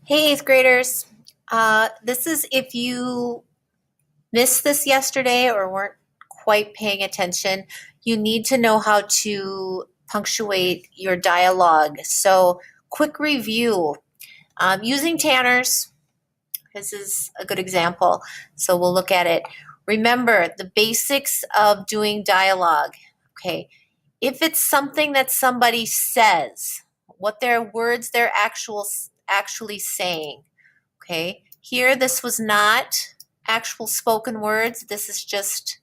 Hey, eighth graders. This is if you missed this yesterday or weren't quite paying attention, you need to know how to punctuate your dialogue. So, quick review. Using Tanners, this is a good example. So, we'll look at it. Remember the basics of doing dialogue. Okay. If it's something that somebody says, what their words they're actually saying. Okay, here this was not actual spoken words. This is just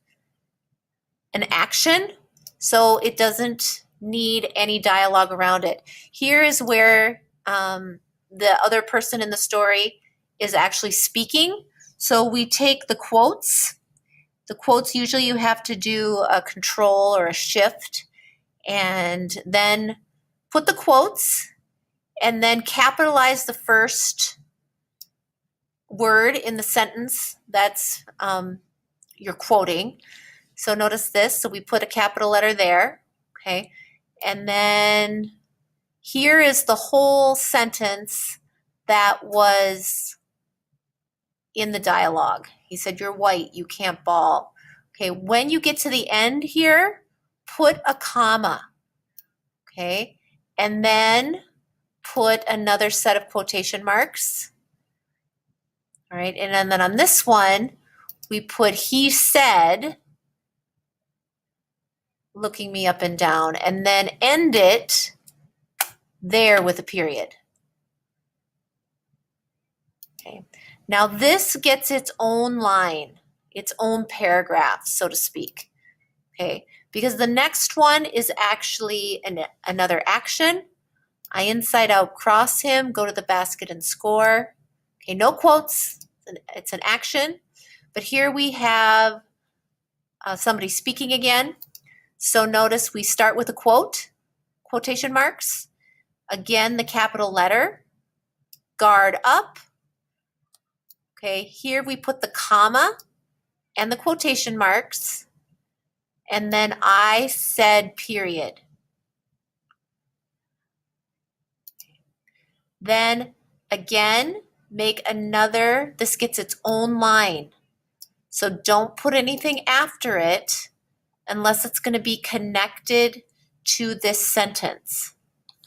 an action, so it doesn't need any dialogue around it. Here is where the other person in the story is actually speaking. So we take the quotes. The quotes, usually you have to do a control or a shift, and then put the quotes, and then capitalize the first word in the sentence that's you're quoting. So notice this. So we put a capital letter there, okay? And then here is the whole sentence that was in the dialogue. He said, "You're white, you can't ball." Okay, when you get to the end here, put a comma, okay? And then put another set of quotation marks. All right, and then on this one, we put "he said," looking me up and down, and then end it there with a period. Okay. Now this gets its own line, its own paragraph, so to speak. Okay, because the next one is actually another action. I inside out cross him, go to the basket and score. Okay, no quotes, it's an action. But here we have somebody speaking again. So notice we start with a quote, quotation marks. Again, the capital letter, guard up. Okay, here we put the comma and the quotation marks, and then I said period. Then again, make another, this gets its own line. So don't put anything after it unless it's going to be connected to this sentence.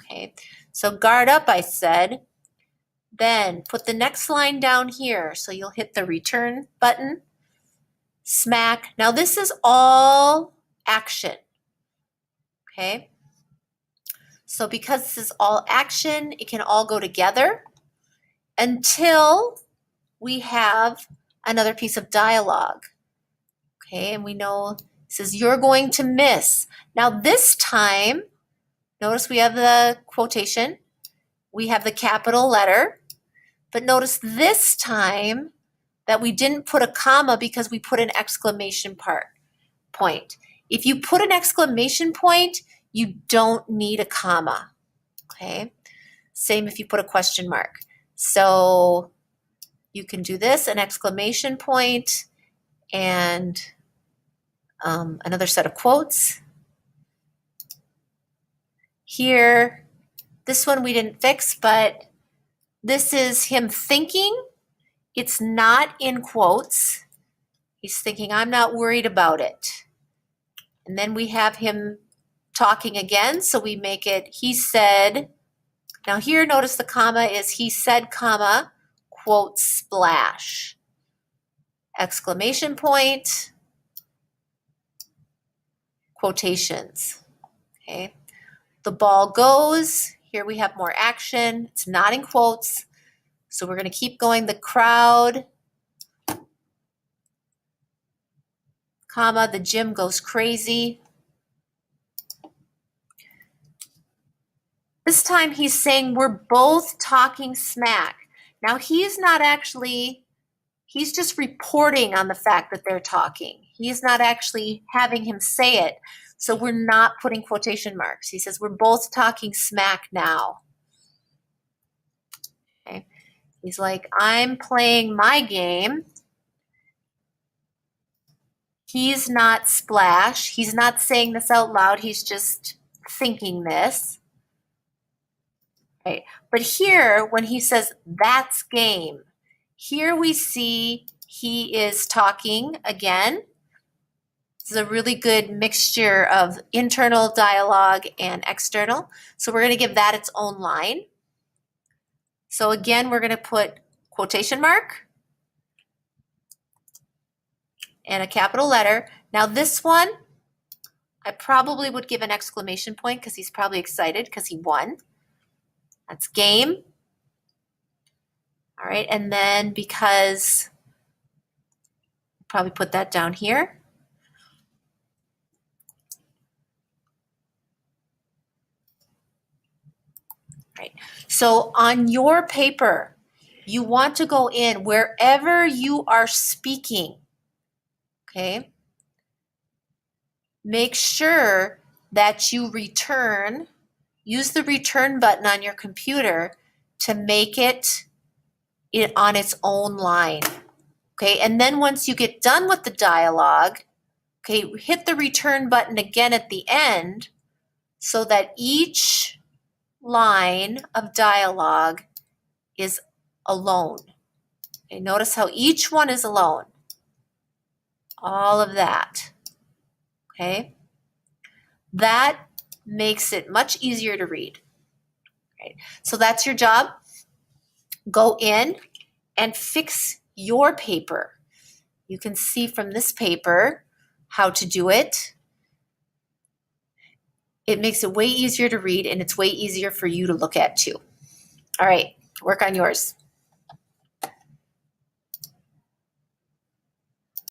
Okay, so guard up, I said. Then put the next line down here. So you'll hit the return button, smack. Now this is all action. Okay, so because this is all action, it can all go together until we have another piece of dialogue. Okay, and we know it says you're going to miss. Now this time, notice we have the quotation, we have the capital letter, but notice this time that we didn't put a comma because we put an exclamation point. If you put an exclamation point, you don't need a comma, okay? Same if you put a question mark. So you can do this, an exclamation point, and another set of quotes. Here, this one we didn't fix, but this is him thinking. It's not in quotes. He's thinking, I'm not worried about it. And then we have him talking again, so we make it, he said. Now here, notice the comma is he said, comma, quote, splash. Exclamation point, quotations, okay? The ball goes, here we have more action, it's not in quotes, so we're gonna keep going. The crowd, comma, the gym goes crazy. This time he's saying we're both talking smack. Now he's not actually, he's just reporting on the fact that they're talking. He's not actually having him say it. So we're not putting quotation marks. He says we're both talking smack now. Okay. He's like, I'm playing my game. He's not splash. He's not saying this out loud. He's just thinking this. Right. But here, when he says that's game, here we see he is talking again. This is a really good mixture of internal dialogue and external. So we're going to give that its own line. So again, we're going to put quotation mark and a capital letter. Now this one, I probably would give an exclamation point because he's probably excited because he won. That's game. All right, and then because, probably put that down here. Right. So on your paper, you want to go in wherever you are speaking, okay? Make sure that you return, use the return button on your computer to make it on its own line, okay? And then once you get done with the dialogue, okay, hit the return button again at the end so that each line of dialogue is alone. Okay, notice how each one is alone. All of that. Okay? That makes it much easier to read. Right? So that's your job. Go in and fix your paper. You can see from this paper how to do it. It makes it way easier to read and it's way easier for you to look at too. All right, work on yours.